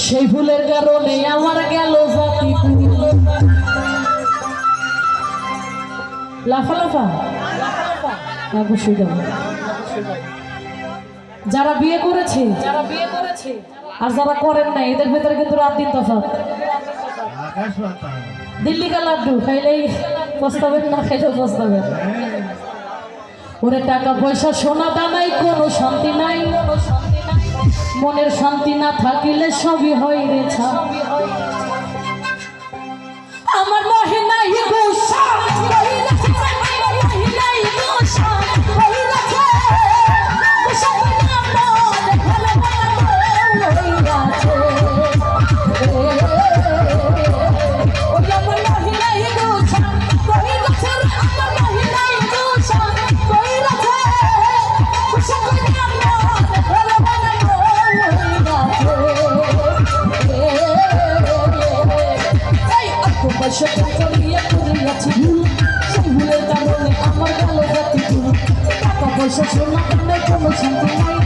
সেই ভুলের কারণে আমার গেল জাতি লাফা লাফা অবশ্যই যাবো। যারা বিয়ে করেছে আর যারা করেন না এদের ভেতরে কিন্তু রাত দিন তফাৎ। দিল্লি কা লাড্ডু খাইলেই পস্তাবেন, না খাইলেও পস্তাবেন। ওরে টাকা পয়সা সোনা দানাই কোনো শান্তি নাই, মনের শান্তি না থাকিলে সবই হয় রে ছা। আমার মহিনাই গোসা কইলাছে, আমার মহিনাই গোসা কইলাছে, গোসা কইলা মন ভালো ভালো হইয়াছে। ও আমার মহিনাই গোসা কইলাছে, আমার মহিনাই গোসা কইলাছে, গোসা কইলা মন ভালো ভালো হইয়াছে। এই আপু বসে করিয়া করিয়াছি ভুল, সেই ভুলের কারণে আমার গেল জাতি ভুল। টাকা পয়সা সোনা দানে কোনো শান্তি নাই,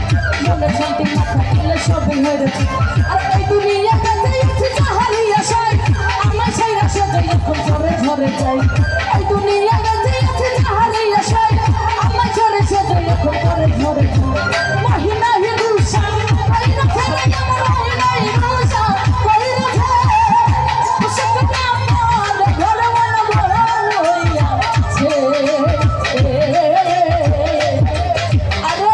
মনে শান্তি না থাকিলে সবই হয়েছে। আর এই দুনিয়াতে যাইছি যাহারিয়া সাই, আমার সেই রাশে যাই এখন ঘরে ঘরে যাই। এই দুনিয়াতে যাইছি যাহারিয়া সাই, আমার ঝরে যাই এখন ঘরে ঘরে যাই। মহিনা হি দুসা কইরা ছেড়ে আমার মহিনা হি দুসা কইরা ছেড়ে সবটা আমার ঘরে মনে ভরা হইয়াছে। আরে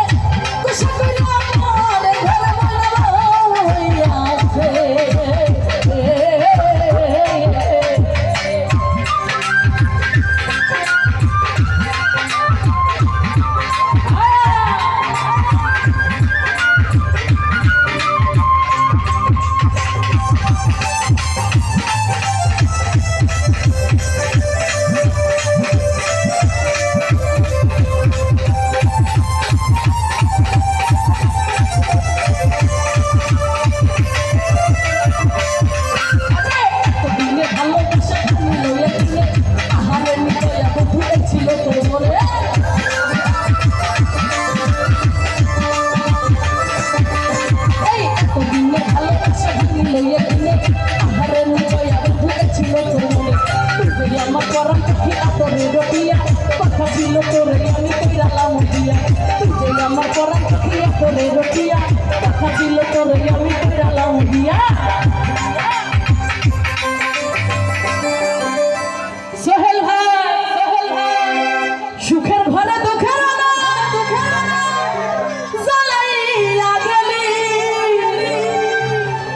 কুশা কইরা আমার ঘরে মনে ভরা হইয়াছে। আমার পরাণ পাখি আতরে রটিয়া কথা ছিল তোরে আমি কইরালাম দিয়া, তুই যে আমার পরাণ পাখি আতরে রটিয়া কথা ছিল তোরে আমি কইরালাম দিয়া। সোহেল ভাই সুখের ঘরে দুঃখের জ্বালাইয়া গেলি,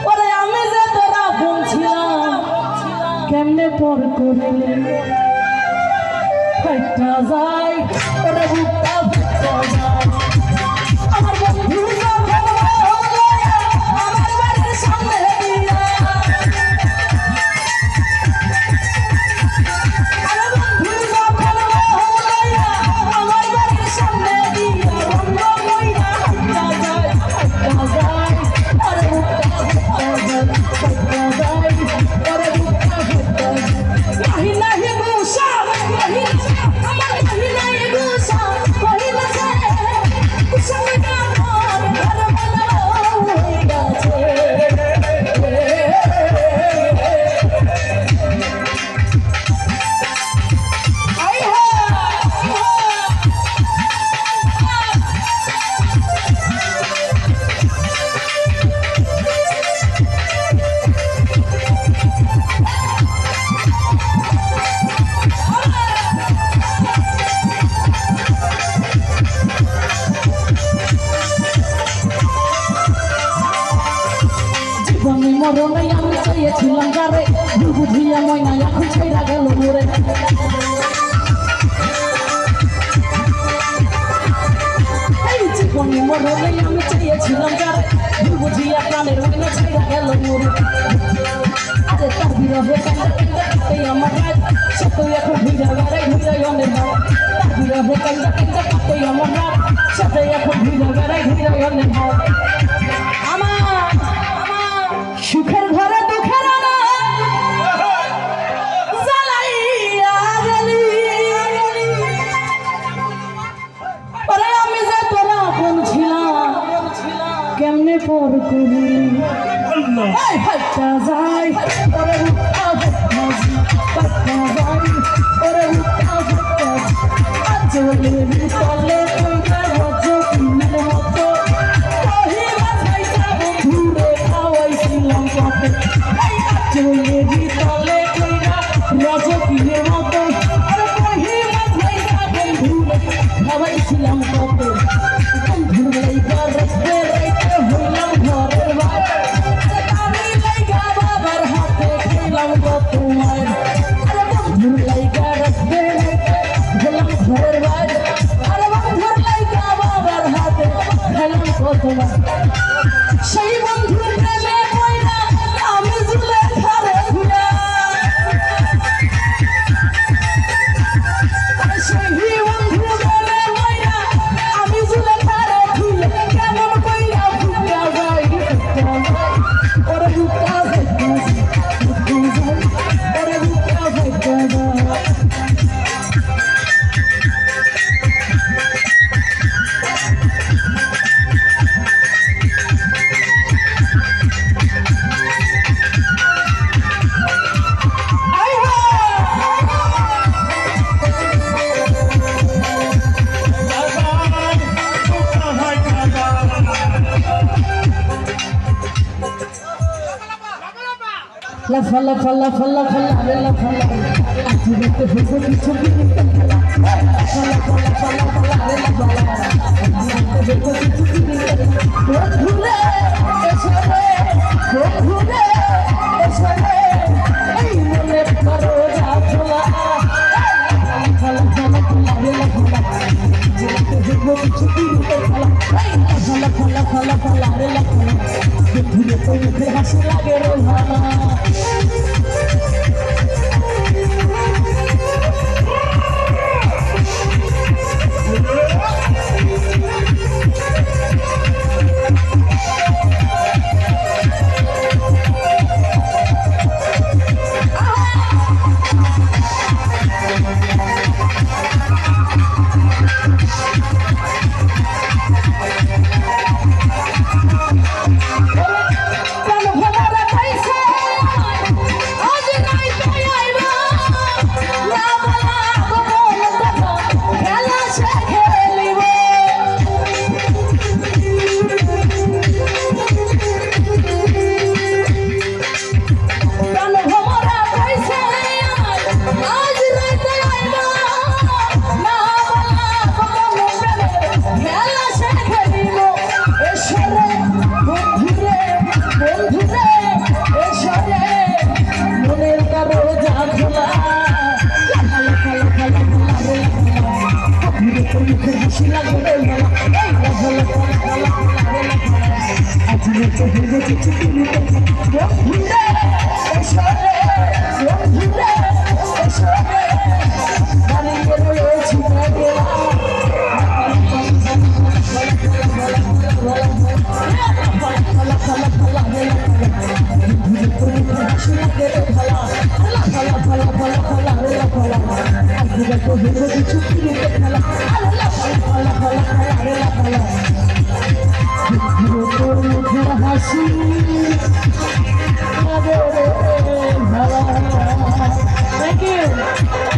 ওরে আমি যে তোরা বলছিলাম কেমনে পর করলে ফাইটা যায়, ওরে বুকটা ফাইটা যায়। আমার বন্ধু আমার বাড়ির সামনে দিয়া, আমার বন্ধু আমার বাড়ির সামনে দিয়া বন্ধ কইরা ফাইটা যায়, ফাইটা যায়। ওরে বুকটা ফাইটা যায়, ফাইটা যায়, ওরে বুকটা ফাইটা যায়। মহিনা হি গোসা কইলাছে, আমার মহিনা হি গোসা কইলাছে, গোসা কইলা মন ভালো ভালো হইয়াছে। আই হা জীবনে মরণে আমি চেয়েছিলাম গারে, বুঝিয়া ময়না এখন ছেড়া গেল মোরে। এই জীবনে মরণে আমি চেয়েছিলাম গারে, বুঝিয়া প্রাণের ময়না ছেড়া গেল মোরে। আরে তার বিরহে কান্দে আমার রাত, সে তো এখন ভিড়া গারে ঘুরাই অনেক ভাব। তার বিরহে কান্দে আমার রাত, সে এখন ভিড়া গারে ঘুরাই অনেক ভাব। আমার সুখের ঘরে দুঃখের জ্বালাইয়া গেলি, ওরে আমি যে তোরা বলছিলাম কেমনে পর করি। এই হাইটা যাই ওরে উঠা হাজি পাটা যাই ওরে উঠা হাজি আজলে তলে কইরা রজ কিনের মতো কহিলা যাইতা বন্ধুরে খাওয়াইছিলাম কত এই আজলে তলে কইরা রজ কিনের মতো আরে কহিলা যাইতা বন্ধুরে খাওয়াইছিলাম কত বন্ধুর লাইগা রাখতে রাখতে হইলাম ঘরের বাইরে আমি লাইগা বাবার হাতে খেলাম কত মায়ের আরে বন্ধুর লাইগা রাখতে রাখতে হইলাম ঘরের বাইরে আরে বন্ধুর লাইগা বাবার হাতে খেলাম কত মায়ের সেই বন্ধুর প্রেমে পয়না আমি জুলে ঘরে ঘুরে সেই বন্ধু প্রেমে পয়না আমি জুলে ঘরে ঘুরে কেমন কইরা ফুটা যাই ওরে বুকা ফুটা যাই ওরে বুকা ফুটা যাই La falla falla falla falla la falla aji bete hobo kichu binte falla falla falla falla falla la falla aji bete hobo kichu binte bondhure esore bondhure esore ei mone karo ja falla falla falla falla la falla aji bete hobo kichu binte falla falla falla falla falla la falla bondhure to mukhe hasi lage ro hala Thank you.